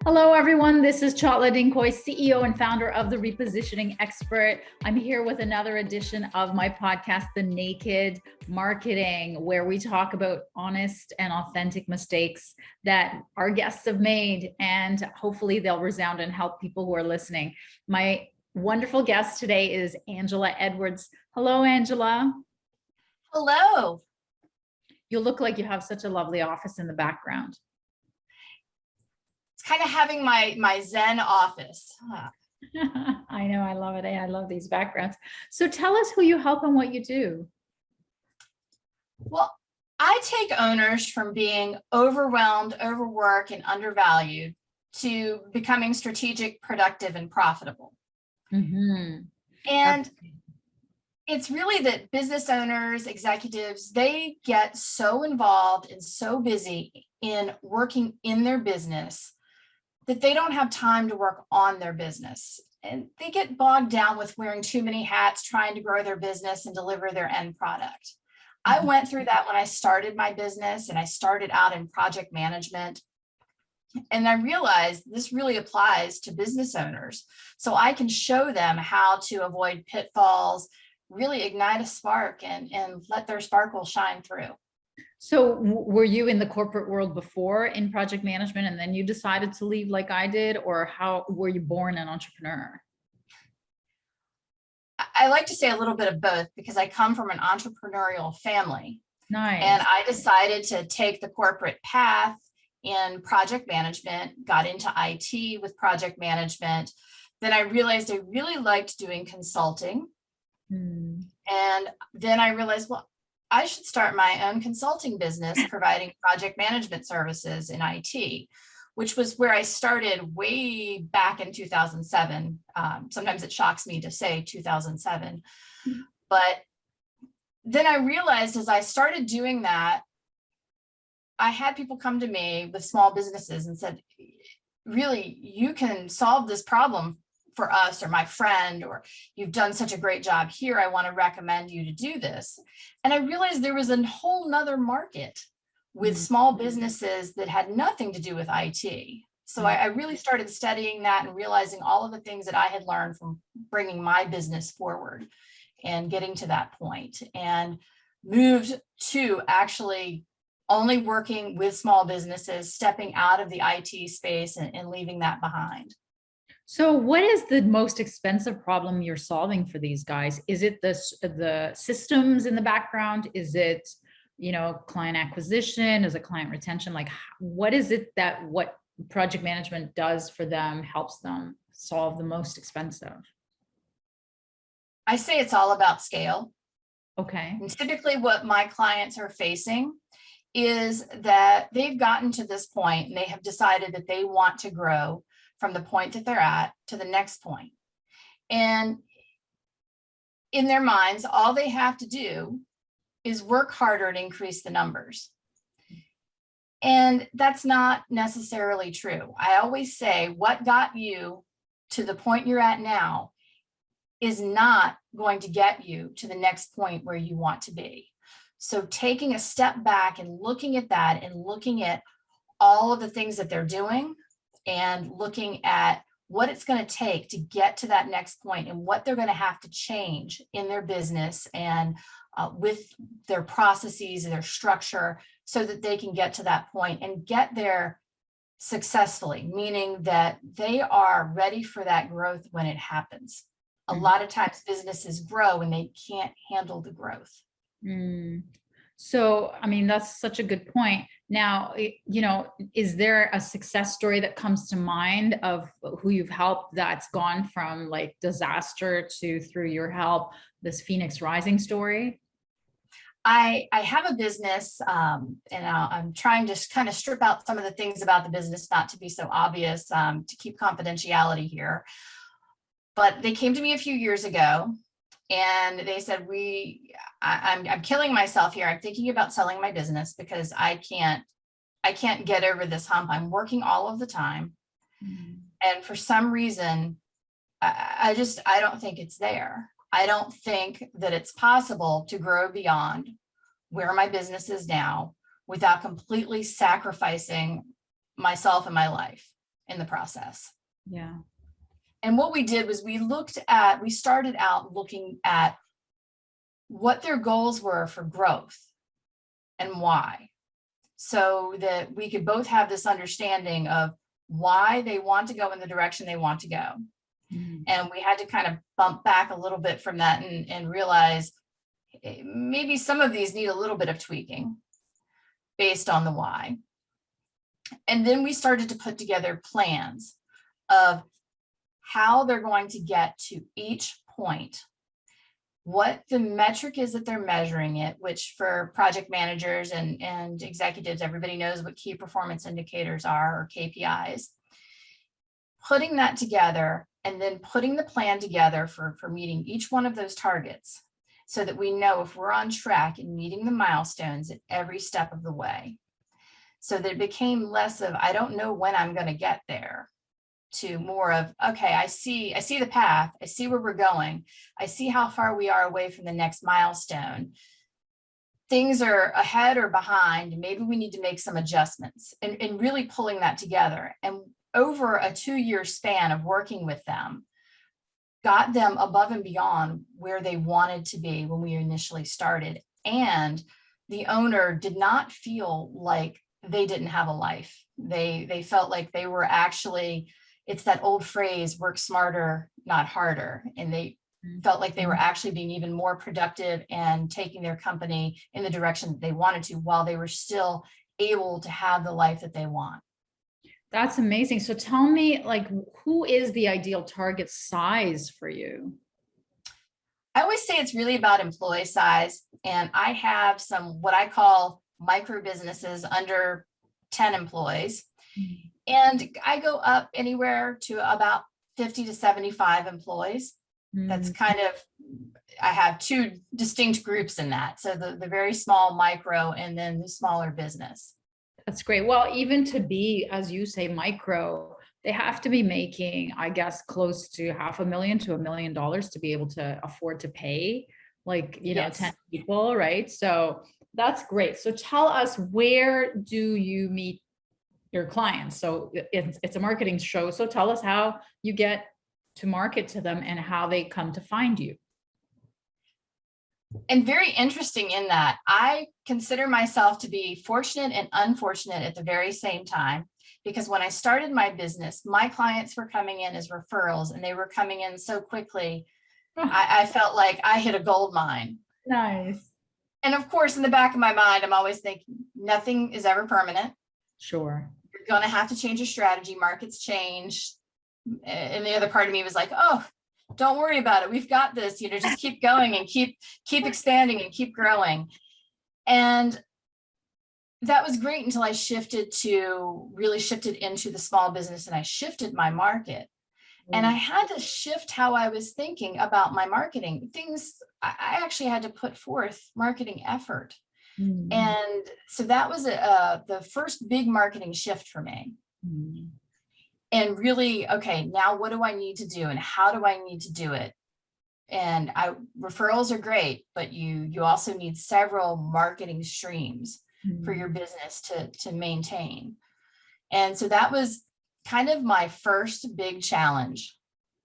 Hello, everyone. This is Chala Dincoy, CEO and founder of The Repositioning Expert. I'm here with another edition of my podcast, The Naked Marketing, where we talk about honest and authentic mistakes that our guests have made, and hopefully they'll resound and help people who are listening. My wonderful guest today is Angela Edwards. Hello, Angela. Hello. You look like you have such a lovely office in the background. Kind of having my Zen office. I know, I love it. I love these backgrounds. So tell us who you help and what you do. Well, I take owners from being overwhelmed, overworked, and undervalued to becoming strategic, productive, and profitable. Mm-hmm. And it's really that business owners, executives, they get so involved and so busy in working in their business that they don't have time to work on their business. And they get bogged down with wearing too many hats, trying to grow their business and deliver their end product. I went through that when I started my business, and I started out in project management. And I realized this really applies to business owners. So I can show them how to avoid pitfalls, really ignite a spark and let their sparkle shine through. So were you in the corporate world before in project management, and then you decided to leave like I did, or how were you born an entrepreneur? I like to say a little bit of both because I come from an entrepreneurial family. Nice. And I decided to take the corporate path in project management, got into IT with project management. Then I realized I really liked doing consulting. And then I realized, well, I should start my own consulting business providing project management services in IT, which was where I started way back in 2007. Sometimes it shocks me to say 2007. But then I realized as I started doing that, I had people come to me with small businesses and said, really, you can solve this problem for us or my friend, or you've done such a great job here. I want to recommend you to do this. And I realized there was a whole nother market with small businesses that had nothing to do with IT. So I really started studying that and realizing all of the things that I had learned from bringing my business forward and getting to that point, and moved to actually only working with small businesses, stepping out of the IT space and leaving that behind. So what is the most expensive problem you're solving for these guys? Is it the systems in the background? Is it, client acquisition? Is it client retention? Like, what is it that what project management does for them helps them solve the most expensive? I say it's all about scale. Okay. And typically what my clients are facing is that they've gotten to this point and they have decided that they want to grow from the point that they're at to the next point. And in their minds, all they have to do is work harder to increase the numbers. And that's not necessarily true. I always say what got you to the point you're at now is not going to get you to the next point where you want to be. So taking a step back and looking at that and looking at all of the things that they're doing and looking at what it's going to take to get to that next point and what they're going to have to change in their business and with their processes and their structure so that they can get to that point and get there successfully, meaning that they are ready for that growth when it happens. A lot of times businesses grow and they can't handle the growth. So, I mean, that's such a good point. Now, is there a success story that comes to mind of who you've helped that's gone from like disaster to, through your help, this Phoenix Rising story? I have a business and I'm trying to kind of strip out some of the things about the business, not to be so obvious, to keep confidentiality here. But they came to me a few years ago and they said, I'm killing myself here. I'm thinking about selling my business because I can't get over this hump. I'm working all of the time. And for some reason, I don't think it's there. I don't think that it's possible to grow beyond where my business is now without completely sacrificing myself and my life. in the process. Yeah. And what we did was we started out looking at what their goals were for growth and why, so that we could both have this understanding of why they want to go in the direction they want to go. Mhm. And we had to kind of bump back a little bit from that and realize maybe some of these need a little bit of tweaking based on the why. And then we started to put together plans of how they're going to get to each point, what the metric is that they're measuring it, which for project managers and executives, everybody knows what key performance indicators are, or KPIs. Putting that together and then putting the plan together for meeting each one of those targets, so that we know if we're on track and meeting the milestones at every step of the way. So that it became less of, I don't know when I'm going to get there, to more of, okay, I see the path, I see where we're going, I see how far we are away from the next milestone. Things are ahead or behind, and maybe we need to make some adjustments, and really pulling that together. And over a 2-year span of working with them, got them above and beyond where they wanted to be when we initially started. And the owner did not feel like they didn't have a life. They felt like they were actually, it's that old phrase, work smarter, not harder. And they felt like they were actually being even more productive and taking their company in the direction that they wanted to, while they were still able to have the life that they want. That's amazing. So tell me, like, who is the ideal target size for you? I always say it's really about employee size. And I have some, what I call micro businesses under 10 employees. And I go up anywhere to about 50 to 75 employees. That's kind of, I have two distinct groups in that. So the very small micro, and then the smaller business. That's great. Well, even to be, as you say, micro, they have to be making, I guess, close to $500,000 to $1 million to be able to afford to pay, like, Yes. 10 people, right? So that's great. So tell us, where do you meet your clients? So it's a marketing show. So tell us how you get to market to them and how they come to find you. And very interesting in that I consider myself to be fortunate and unfortunate at the very same time, because when I started my business, my clients were coming in as referrals, and they were coming in so quickly. I felt like I hit a gold mine. Nice. And of course, in the back of my mind, I'm always thinking nothing is ever permanent. Sure. You're going to have to change your strategy. Markets change. And the other part of me was like, oh, don't worry about it. We've got this, just keep going and keep expanding and keep growing. And that was great until I really shifted into the small business, and I shifted my market. And I had to shift how I was thinking about my marketing things. I actually had to put forth marketing effort. And so that was the first big marketing shift for me. And really, okay, now what do I need to do, and how do I need to do it? And referrals are great, but you also need several marketing streams for your business to maintain. And so that was kind of my first big challenge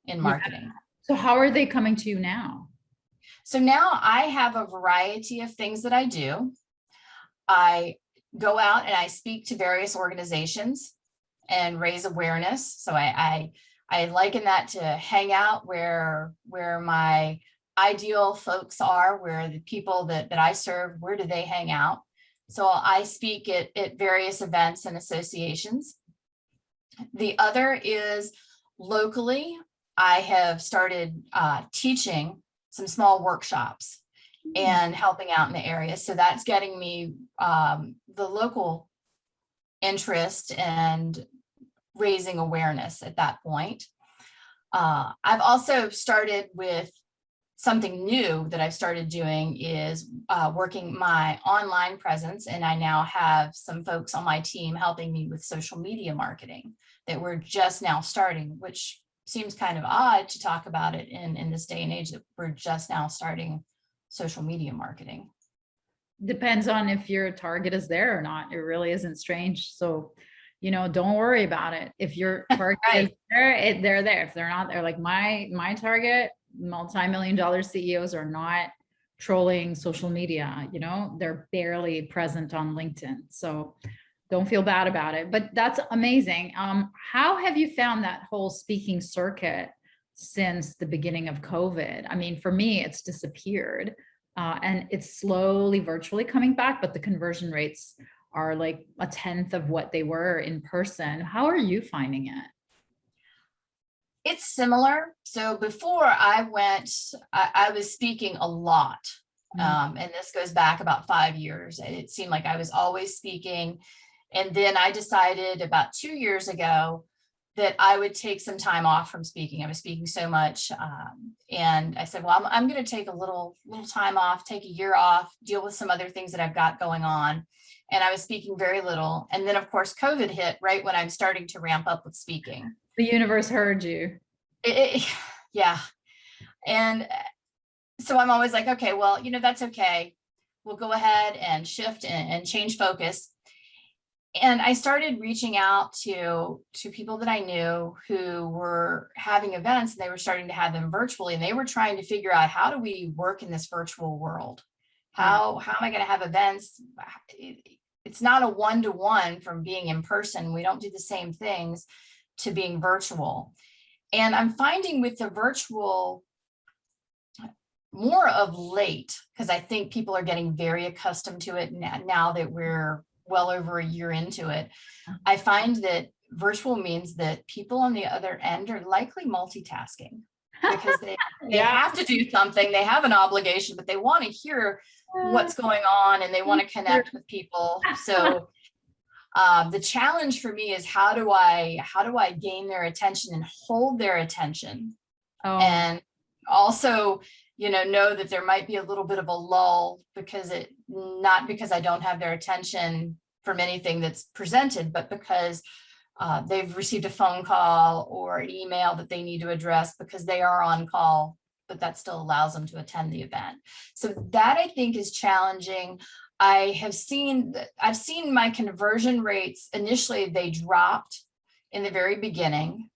in marketing. Yeah. So how are they coming to you now? So now I have a variety of things that I do. I go out and I speak to various organizations and raise awareness. So I liken that to hang out where my ideal folks are, where the people that I serve, where do they hang out? So I speak at various events and associations. The other is locally, I have started teaching some small workshops and helping out in the area. So that's getting me the local interest and raising awareness at that point. I've also started with something new that I've started doing is working my online presence. And I now have some folks on my team helping me with social media marketing that we're just now starting, which seems kind of odd to talk about it in this day and age, that we're just now starting social media marketing. Depends on if your target is there or not. It really isn't strange. So don't worry about it. If your target is Right. there, they're there. If they're not, they're like my target, multi-million dollar CEOs are not trolling social media, they're barely present on LinkedIn. So don't feel bad about it, but that's amazing. How have you found that whole speaking circuit since the beginning of COVID? I mean, for me, it's disappeared, and it's slowly virtually coming back, but the conversion rates are like a tenth of what they were in person. How are you finding it? It's similar. So before I went, I was speaking a lot. Mm. And this goes back about 5 years. It seemed like I was always speaking. And then I decided about 2 years ago that I would take some time off from speaking. I was speaking so much. And I said, well, I'm going to take a little time off, take a year off, deal with some other things that I've got going on. And I was speaking very little. And then, of course, COVID hit right when I'm starting to ramp up with speaking. The universe heard you. Yeah. And so I'm always like, okay, well, that's okay. We'll go ahead and shift and change focus. And I started reaching out to people that I knew who were having events, and they were starting to have them virtually, and they were trying to figure out, how do we work in this virtual world? Yeah. How am I going to have events? It's not a one-to-one from being in person. We don't do the same things to being virtual. And I'm finding with the virtual more of late, because I think people are getting very accustomed to it now that we're well over a year into it. I find that virtual means that people on the other end are likely multitasking, because they Yeah. have to do something, they have an obligation, but they want to hear what's going on and they want to connect with people. So the challenge for me is, how do I gain their attention and hold their attention? Oh, And also, know that there might be a little bit of a lull, not because I don't have their attention from anything that's presented, but because they've received a phone call or an email that they need to address because they are on call, but that still allows them to attend the event. So that, I think, is challenging. I've seen my conversion rates initially, they dropped in the very beginning,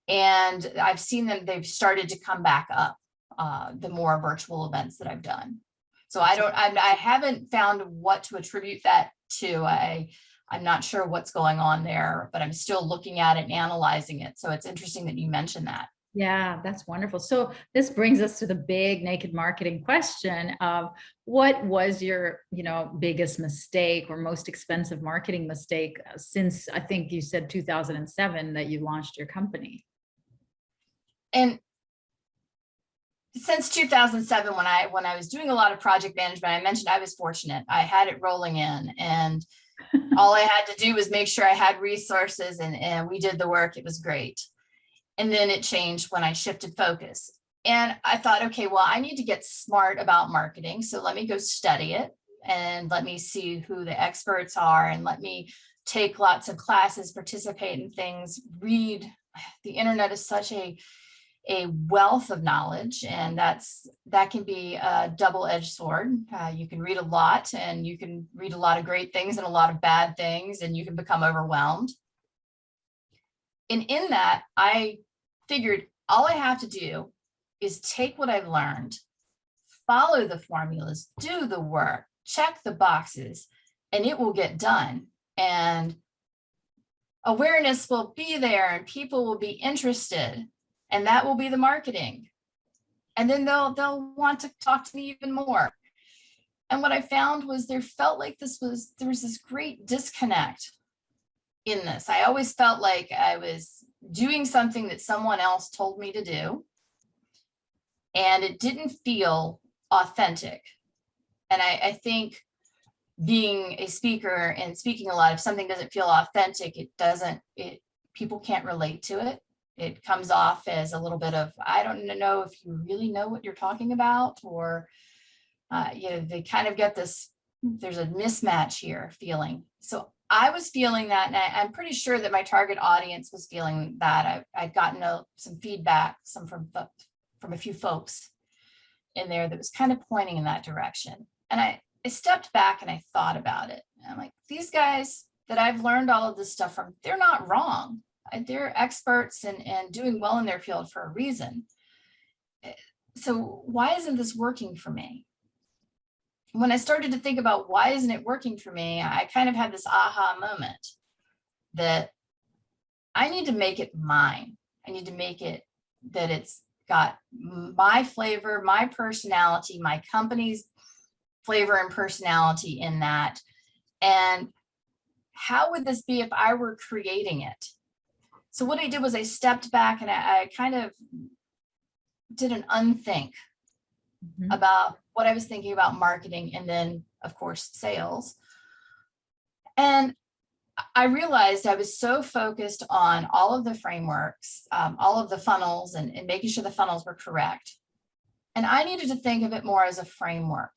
and I've seen they've started to come back up, the more virtual events that I've done. So I haven't found what to attribute that to. I'm not sure what's going on there, but I'm still looking at it and analyzing it. So it's interesting that you mentioned that. yeah, that's wonderful. So this brings us to the big naked marketing question of, what was your, biggest mistake or most expensive marketing mistake since, I think you said 2007 that you launched your company? And since 2007, when I was doing a lot of project management, I mentioned I was fortunate. I had it rolling in, and all I had to do was make sure I had resources, and we did the work. It was great. And then it changed when I shifted focus. And I thought, okay, well, I need to get smart about marketing. So let me go study it, and let me see who the experts are, and let me take lots of classes, participate in things, read. The internet is such a wealth of knowledge, and that can be a double-edged sword. You can read a lot, and you can read a lot of great things and a lot of bad things, and you can become overwhelmed. And in that, I figured all I have to do is take what I've learned, follow the formulas, do the work, check the boxes, and it will get done. And awareness will be there, and people will be interested, and that will be the marketing. And then they'll want to talk to me even more. And what I found was, there was this great disconnect in this. I always felt like I was doing something that someone else told me to do, and it didn't feel authentic. And I think, being a speaker and speaking a lot, if something doesn't feel authentic, people can't relate to it. It comes off as a little bit of, I don't know if you really know what you're talking about, or they kind of get this, there's a mismatch here feeling. So I was feeling that, and I'm pretty sure that my target audience was feeling that. I'd gotten some feedback, from a few folks in there, that was kind of pointing in that direction. And I stepped back and I thought about it. And I'm like, these guys, that I've learned all of this stuff from, they're not wrong. They're experts and doing well in their field for a reason. So why isn't this working for me? When I started to think about why isn't it working for me, I kind of had this aha moment that I need to make it mine. I need to make it that it's got my flavor, my personality, my company's flavor and personality in that. And how would this be if I were creating it? So what I did was I stepped back and I kind of did an unthink about what I was thinking about marketing and then, of course, sales. And I realized I was so focused on all of the frameworks, all of the funnels and making sure the funnels were correct. And I needed to think of it more as a framework.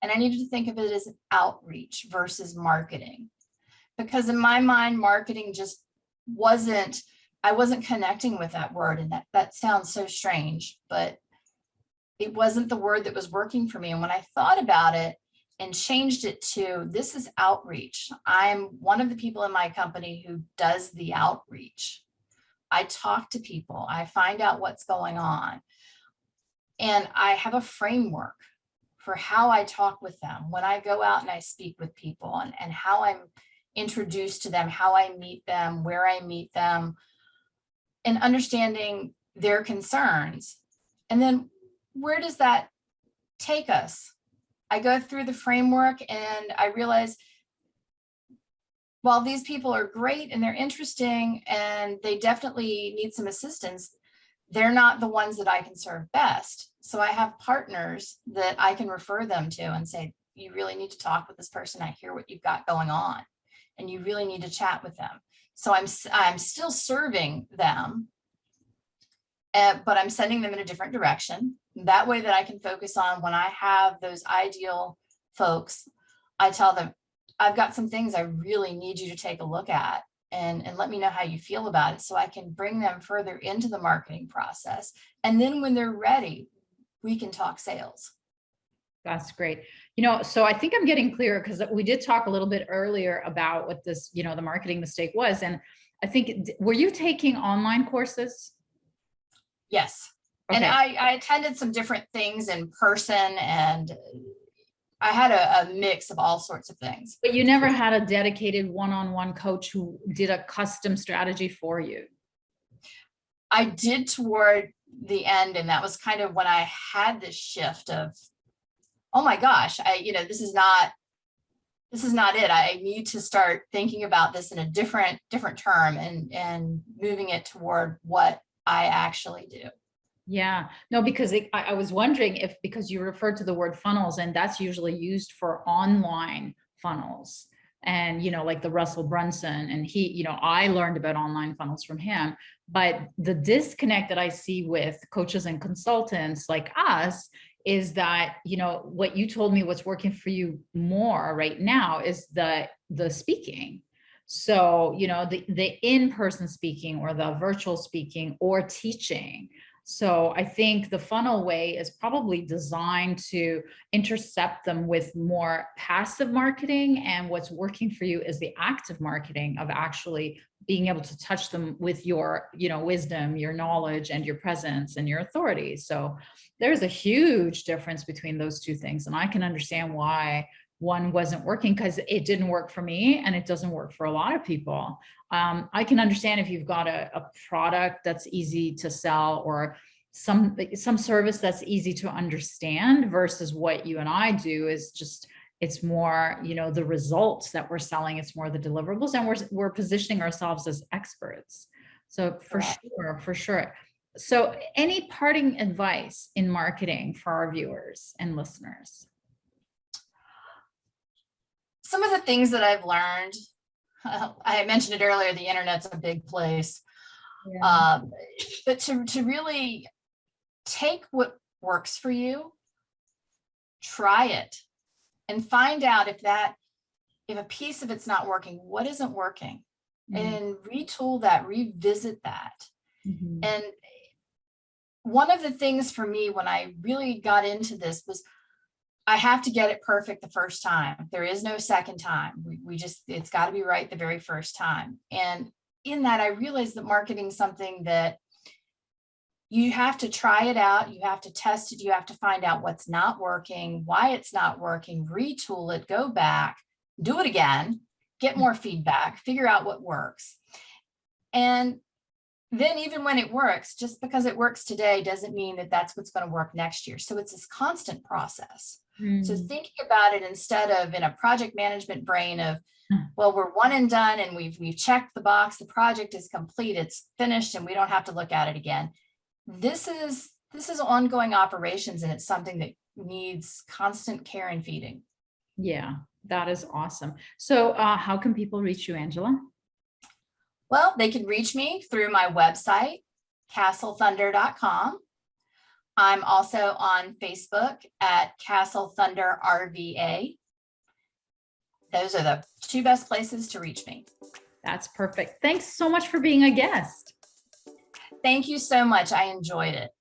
And I needed to think of it as outreach versus marketing. Because in my mind, marketing just I wasn't connecting with that word. And that sounds so strange, but it wasn't the word that was working for me. And when I thought about it and changed it to, this is outreach. I'm one of the people in my company who does the outreach. I talk to people, I find out what's going on. And I have a framework for how I talk with them when I go out and I speak with people and how I'm introduced to them, how I meet them, where I meet them, and understanding their concerns. And then where does that take us? I go through the framework and I realize, while these people are great and they're interesting and they definitely need some assistance, they're not the ones that I can serve best. So I have partners that I can refer them to and say, you really need to talk with this person. I hear what you've got going on and you really need to chat with them. So I'm still serving them, but I'm sending them in a different direction. That way that I can focus on when I have those ideal folks, I tell them, I've got some things I really need you to take a look at and let me know how you feel about it so I can bring them further into the marketing process. And then when they're ready, we can talk sales. That's great. So I think I'm getting clearer because we did talk a little bit earlier about what this, the marketing mistake was. And I think, were you taking online courses? Yes. Okay. And I attended some different things in person and I had a mix of all sorts of things. But you never had a dedicated one-on-one coach who did a custom strategy for you? I did toward the end. And that was kind of when I had this shift of, oh my gosh, this is not it. I need to start thinking about this in a different term and moving it toward what I actually do. Yeah, no, because I was wondering if, because you referred to the word funnels and that's usually used for online funnels and, like the Russell Brunson and he, I learned about online funnels from him, but the disconnect that I see with coaches and consultants like us is that, what you told me, what's working for you more right now is the speaking. So, the in-person speaking or the virtual speaking or teaching. So I think the funnel way is probably designed to intercept them with more passive marketing. And what's working for you is the active marketing of actually being able to touch them with your, wisdom, your knowledge, and your presence and your authority. So there's a huge difference between those two things. And I can understand why one wasn't working, because it didn't work for me and it doesn't work for a lot of people. I can understand if you've got a product that's easy to sell or some service that's easy to understand versus what you and I do is just, it's more, the results that we're selling. It's more the deliverables, and we're positioning ourselves as experts. So for sure. So any parting advice in marketing for our viewers and listeners? Some of the things that I've learned, I mentioned it earlier, the internet's a big place. Yeah. But to really take what works for you, try it, and find out if a piece of it's not working, what isn't working, and retool that, revisit that. And one of the things for me when I really got into this was I have to get it perfect the first time. There is no second time. We just, it's got to be right the very first time. And in that, I realized that marketing is something that you have to try it out. You have to test it. You have to find out what's not working, why it's not working, retool it, go back, do it again, get more feedback, figure out what works. And then even when it works, just because it works today doesn't mean that that's what's going to work next year. So it's this constant process. So thinking about it instead of in a project management brain of, well, we're one and done and we've checked the box, the project is complete, it's finished, and we don't have to look at it again. This is ongoing operations, and it's something that needs constant care and feeding. Yeah, that is awesome. So how can people reach you, Angela? Well, they can reach me through my website, castlethunder.com. I'm also on Facebook at Castle Thunder RVA. Those are the two best places to reach me. That's perfect. Thanks so much for being a guest. Thank you so much. I enjoyed it.